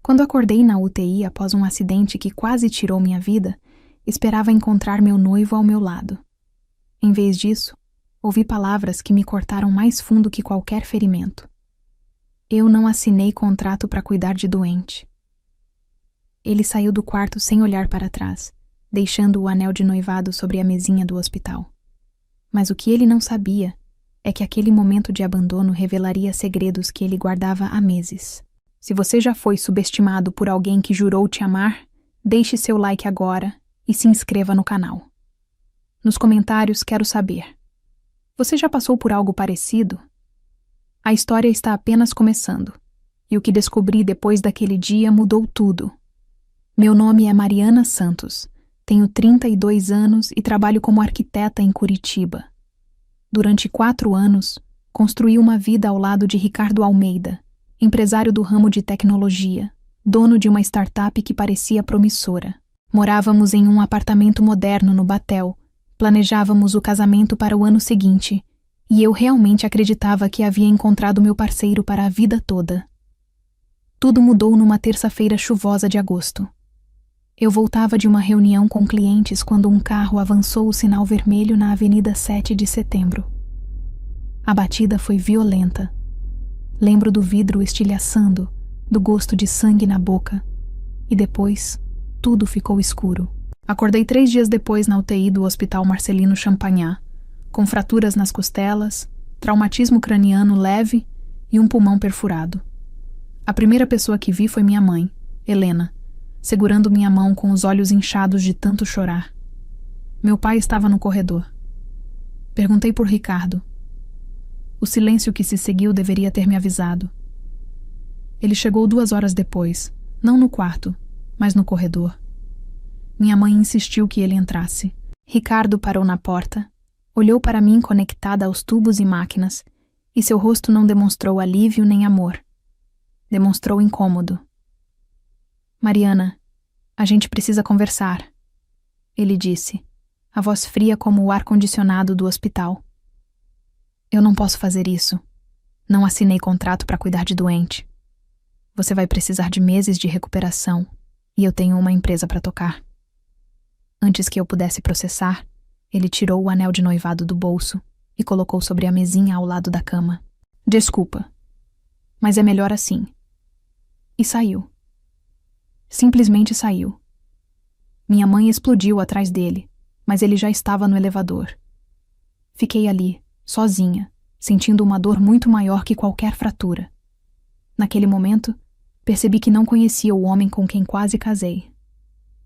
Quando acordei na UTI após um acidente que quase tirou minha vida, esperava encontrar meu noivo ao meu lado. Em vez disso, ouvi palavras que me cortaram mais fundo que qualquer ferimento. Eu não assinei contrato para cuidar de doente. Ele saiu do quarto sem olhar para trás, deixando o anel de noivado sobre a mesinha do hospital. Mas o que ele não sabia é que aquele momento de abandono revelaria segredos que ele guardava há meses. Se você já foi subestimado por alguém que jurou te amar, deixe seu like agora e se inscreva no canal. Nos comentários quero saber: você já passou por algo parecido? A história está apenas começando, e o que descobri depois daquele dia mudou tudo. Meu nome é Mariana Santos, tenho 32 anos e trabalho como arquiteta em Curitiba. Durante 4 anos, construí uma vida ao lado de Ricardo Almeida, empresário do ramo de tecnologia, dono de uma startup que parecia promissora. Morávamos em um apartamento moderno no Batel, planejávamos o casamento para o ano seguinte, e eu realmente acreditava que havia encontrado meu parceiro para a vida toda. Tudo mudou numa terça-feira chuvosa de agosto. Eu voltava de uma reunião com clientes quando um carro avançou o sinal vermelho na Avenida 7 de Setembro. A batida foi violenta. Lembro do vidro estilhaçando, do gosto de sangue na boca. E depois, tudo ficou escuro. Acordei 3 dias depois na UTI do Hospital Marcelino Champagnat, com fraturas nas costelas, traumatismo craniano leve e um pulmão perfurado. A primeira pessoa que vi foi minha mãe, Helena, segurando minha mão com os olhos inchados de tanto chorar. Meu pai estava no corredor. Perguntei por Ricardo. O silêncio que se seguiu deveria ter me avisado. Ele chegou 2 horas depois, não no quarto, mas no corredor. Minha mãe insistiu que ele entrasse. Ricardo parou na porta, olhou para mim conectada aos tubos e máquinas, e seu rosto não demonstrou alívio nem amor. Demonstrou incômodo. Mariana, a gente precisa conversar, ele disse, a voz fria como o ar-condicionado do hospital. Eu não posso fazer isso. Não assinei contrato para cuidar de doente. Você vai precisar de meses de recuperação, e eu tenho uma empresa para tocar. Antes que eu pudesse processar, ele tirou o anel de noivado do bolso e colocou sobre a mesinha ao lado da cama. Desculpa, mas é melhor assim. E saiu. Simplesmente saiu. Minha mãe explodiu atrás dele, mas ele já estava no elevador. Fiquei ali, sozinha, sentindo uma dor muito maior que qualquer fratura. Naquele momento, percebi que não conhecia o homem com quem quase casei.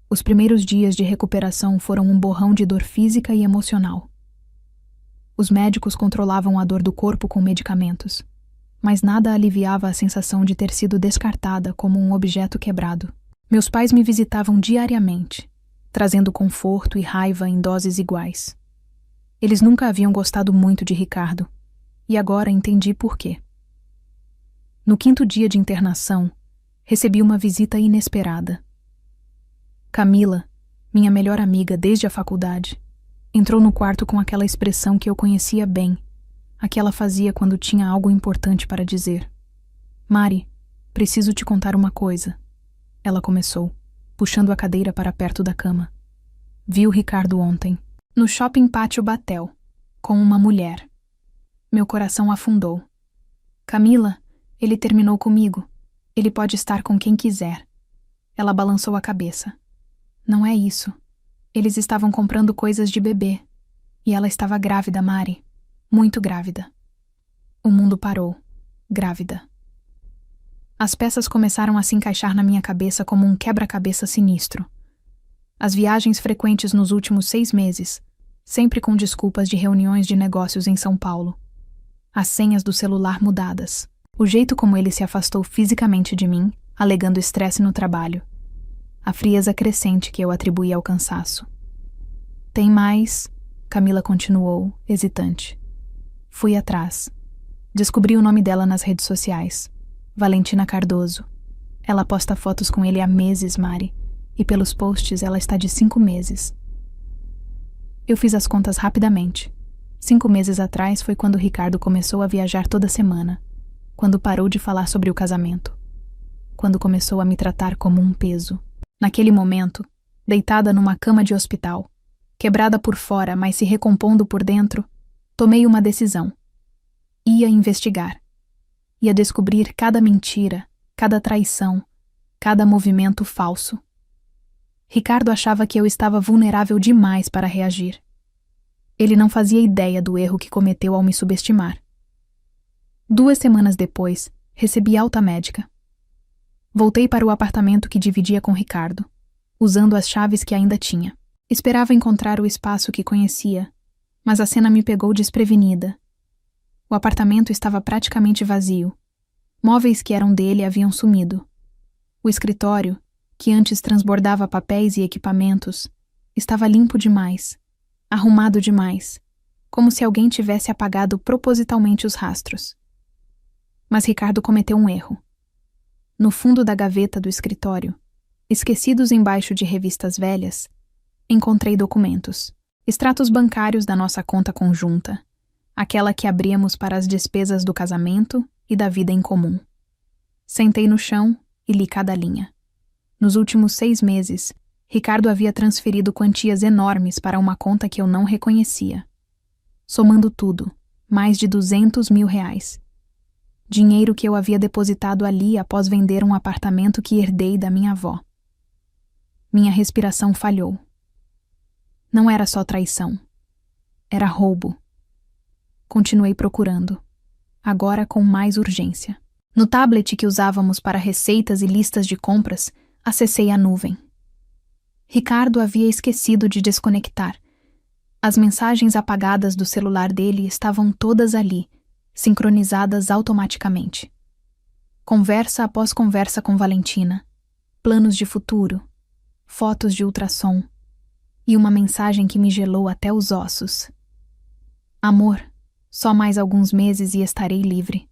Os primeiros dias de recuperação foram um borrão de dor física e emocional. Os médicos controlavam a dor do corpo com medicamentos, mas nada aliviava a sensação de ter sido descartada como um objeto quebrado. Meus pais me visitavam diariamente, trazendo conforto e raiva em doses iguais. Eles nunca haviam gostado muito de Ricardo, e agora entendi por quê. No 5º dia de internação, recebi uma visita inesperada. Camila, minha melhor amiga desde a faculdade, entrou no quarto com aquela expressão que eu conhecia bem, a que ela fazia quando tinha algo importante para dizer. Mari, preciso te contar uma coisa. Ela começou, puxando a cadeira para perto da cama. Vi o Ricardo ontem, no shopping Pátio Batel, com uma mulher. Meu coração afundou. Camila, ele terminou comigo. Ele pode estar com quem quiser. Ela balançou a cabeça. Não é isso. Eles estavam comprando coisas de bebê. E ela estava grávida, Mari. Muito grávida. O mundo parou. Grávida. As peças começaram a se encaixar na minha cabeça como um quebra-cabeça sinistro. As viagens frequentes nos últimos 6 meses, sempre com desculpas de reuniões de negócios em São Paulo. As senhas do celular mudadas. O jeito como ele se afastou fisicamente de mim, alegando estresse no trabalho. A frieza crescente que eu atribuí ao cansaço. Tem mais, Camila continuou, hesitante. Fui atrás. Descobri o nome dela nas redes sociais. Valentina Cardoso. Ela posta fotos com ele há meses, Mari, e pelos posts ela está de 5 meses. Eu fiz as contas rapidamente. 5 meses atrás foi quando Ricardo começou a viajar toda semana, quando parou de falar sobre o casamento. quando começou a me tratar como um peso. Naquele momento, deitada numa cama de hospital, quebrada por fora, mas se recompondo por dentro, tomei uma decisão. Ia investigar. Ia descobrir cada mentira, cada traição, cada movimento falso. Ricardo achava que eu estava vulnerável demais para reagir. Ele não fazia ideia do erro que cometeu ao me subestimar. 2 semanas depois, recebi alta médica. Voltei para o apartamento que dividia com Ricardo, usando as chaves que ainda tinha. Esperava encontrar o espaço que conhecia, mas a cena me pegou desprevenida. O apartamento estava praticamente vazio. Móveis que eram dele haviam sumido. O escritório, que antes transbordava papéis e equipamentos, estava limpo demais, arrumado demais, como se alguém tivesse apagado propositalmente os rastros. Mas Ricardo cometeu um erro. No fundo da gaveta do escritório, esquecidos embaixo de revistas velhas, encontrei documentos, extratos bancários da nossa conta conjunta, aquela que abríamos para as despesas do casamento e da vida em comum. Sentei no chão e li cada linha. Nos últimos 6 meses, Ricardo havia transferido quantias enormes para uma conta que eu não reconhecia. Somando tudo, mais de R$200 mil. Dinheiro que eu havia depositado ali após vender um apartamento que herdei da minha avó. Minha respiração falhou. Não era só traição. Era roubo. Continuei procurando, agora com mais urgência. No tablet que usávamos para receitas e listas de compras, acessei a nuvem. Ricardo havia esquecido de desconectar. As mensagens apagadas do celular dele estavam todas ali, sincronizadas automaticamente. Conversa após conversa com Valentina, planos de futuro, fotos de ultrassom e uma mensagem que me gelou até os ossos. Amor, só mais alguns meses e estarei livre.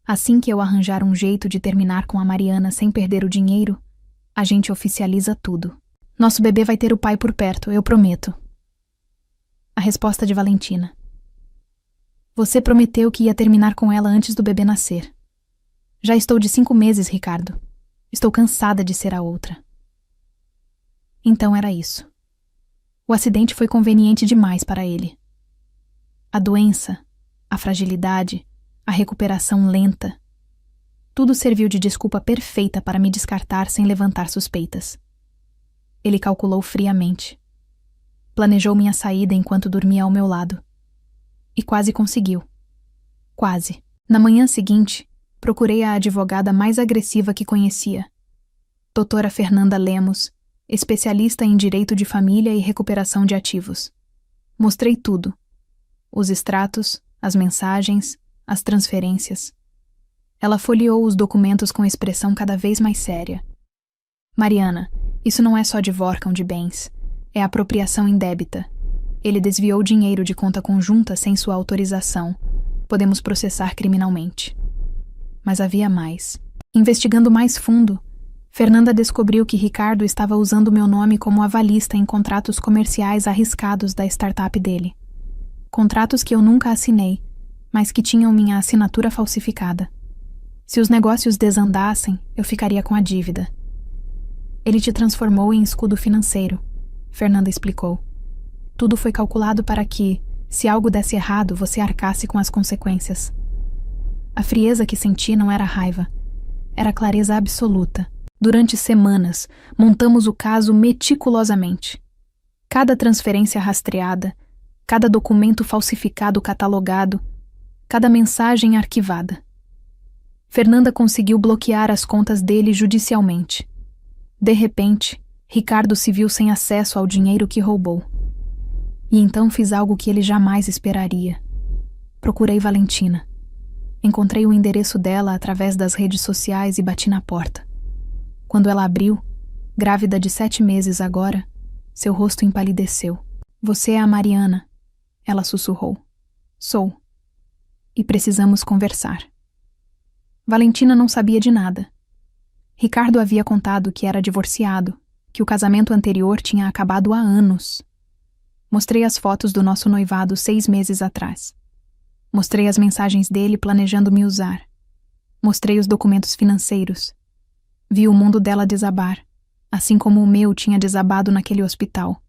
Assim que eu arranjar um jeito de terminar com a Mariana sem perder o dinheiro, a gente oficializa tudo. Nosso bebê vai ter o pai por perto, eu prometo. A resposta de Valentina. Você prometeu que ia terminar com ela antes do bebê nascer. Já estou de 5 meses, Ricardo. Estou cansada de ser a outra. Então era isso. O acidente foi conveniente demais para ele. A doença, a fragilidade, a recuperação lenta. Tudo serviu de desculpa perfeita para me descartar sem levantar suspeitas. Ele calculou friamente. Planejou minha saída enquanto dormia ao meu lado. E quase conseguiu. Quase. Na manhã seguinte, procurei a advogada mais agressiva que conhecia. Doutora Fernanda Lemos, especialista em direito de família e recuperação de ativos. Mostrei tudo. Os extratos, as mensagens, as transferências. Ela folheou os documentos com expressão cada vez mais séria. Mariana, isso não é só divórcio de bens. É apropriação indébita. Ele desviou dinheiro de conta conjunta sem sua autorização. Podemos processar criminalmente. Mas havia mais. Investigando mais fundo, Fernanda descobriu que Ricardo estava usando meu nome como avalista em contratos comerciais arriscados da startup dele. Contratos que eu nunca assinei, mas que tinham minha assinatura falsificada. Se os negócios desandassem, eu ficaria com a dívida. Ele te transformou em escudo financeiro, Fernanda explicou. Tudo foi calculado para que, se algo desse errado, você arcasse com as consequências. A frieza que senti não era raiva, era clareza absoluta. Durante semanas, montamos o caso meticulosamente. Cada transferência rastreada, cada documento falsificado catalogado, cada mensagem arquivada. Fernanda conseguiu bloquear as contas dele judicialmente. De repente, Ricardo se viu sem acesso ao dinheiro que roubou. E então fiz algo que ele jamais esperaria. Procurei Valentina. Encontrei o endereço dela através das redes sociais e bati na porta. Quando ela abriu, grávida de 7 meses agora, seu rosto empalideceu. Você é a Mariana, ela sussurrou. Sou. E precisamos conversar. Valentina não sabia de nada. Ricardo havia contado que era divorciado, que o casamento anterior tinha acabado há anos. Mostrei as fotos do nosso noivado 6 meses atrás. Mostrei as mensagens dele planejando me usar. Mostrei os documentos financeiros. Vi o mundo dela desabar, assim como o meu tinha desabado naquele hospital.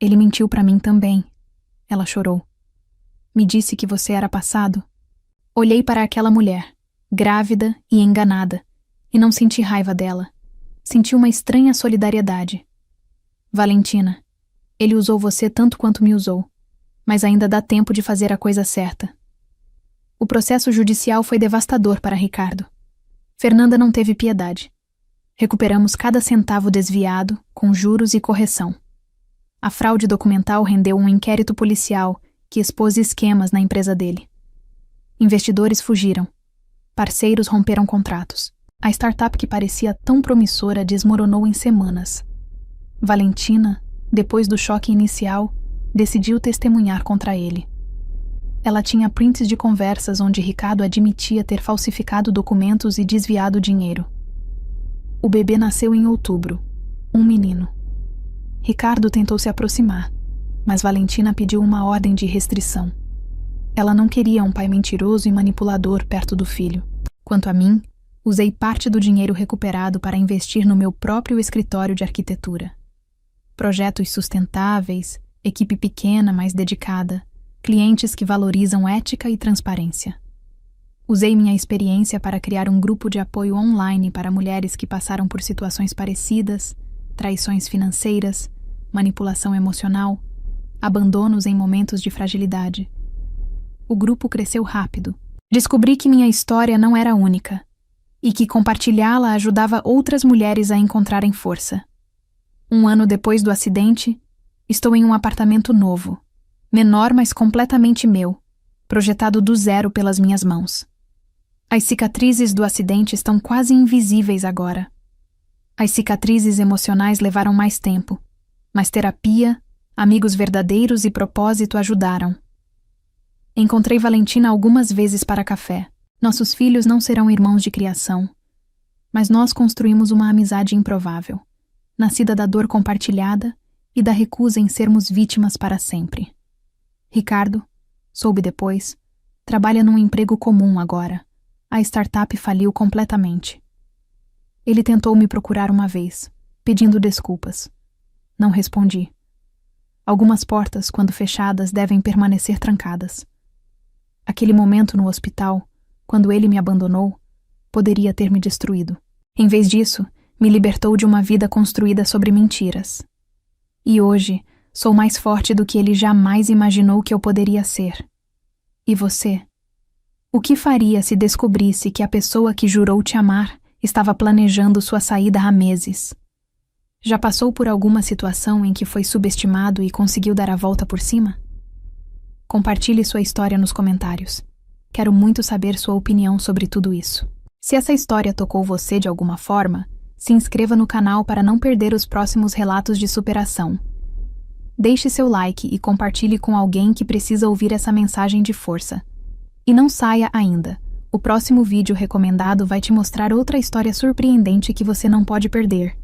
Ele mentiu para mim também. Ela chorou. Me disse que você era passado. Olhei para aquela mulher, grávida e enganada, e não senti raiva dela. Senti uma estranha solidariedade. Valentina, ele usou você tanto quanto me usou, mas ainda dá tempo de fazer a coisa certa. O processo judicial foi devastador para Ricardo. Fernanda não teve piedade. Recuperamos cada centavo desviado, com juros e correção. A fraude documental rendeu um inquérito policial que expôs esquemas na empresa dele. Investidores fugiram. Parceiros romperam contratos. A startup que parecia tão promissora desmoronou em semanas. Valentina, depois do choque inicial, decidiu testemunhar contra ele. Ela tinha prints de conversas onde Ricardo admitia ter falsificado documentos e desviado dinheiro. O bebê nasceu em outubro, um menino. Ricardo tentou se aproximar, mas Valentina pediu uma ordem de restrição. Ela não queria um pai mentiroso e manipulador perto do filho. Quanto a mim, usei parte do dinheiro recuperado para investir no meu próprio escritório de arquitetura. Projetos sustentáveis, equipe pequena, mas dedicada, clientes que valorizam ética e transparência. Usei minha experiência para criar um grupo de apoio online para mulheres que passaram por situações parecidas, traições financeiras, manipulação emocional, abandonos em momentos de fragilidade. O grupo cresceu rápido. Descobri que minha história não era única e que compartilhá-la ajudava outras mulheres a encontrarem força. Um ano depois do acidente, estou em um apartamento novo, menor mas completamente meu, projetado do zero pelas minhas mãos. As cicatrizes do acidente estão quase invisíveis agora. As cicatrizes emocionais levaram mais tempo, mas terapia, amigos verdadeiros e propósito ajudaram. Encontrei Valentina algumas vezes para café. Nossos filhos não serão irmãos de criação, mas nós construímos uma amizade improvável, nascida da dor compartilhada e da recusa em sermos vítimas para sempre. Ricardo, soube depois, trabalha num emprego comum agora. A startup faliu completamente. Ele tentou me procurar uma vez, pedindo desculpas. Não respondi. Algumas portas, quando fechadas, devem permanecer trancadas. Aquele momento no hospital, quando ele me abandonou, poderia ter me destruído. Em vez disso, me libertou de uma vida construída sobre mentiras. E hoje, sou mais forte do que ele jamais imaginou que eu poderia ser. E você? O que faria se descobrisse que a pessoa que jurou te amar estava planejando sua saída há meses? Já passou por alguma situação em que foi subestimado e conseguiu dar a volta por cima? Compartilhe sua história nos comentários. Quero muito saber sua opinião sobre tudo isso. Se essa história tocou você de alguma forma, se inscreva no canal para não perder os próximos relatos de superação. Deixe seu like e compartilhe com alguém que precisa ouvir essa mensagem de força. E não saia ainda. O próximo vídeo recomendado vai te mostrar outra história surpreendente que você não pode perder.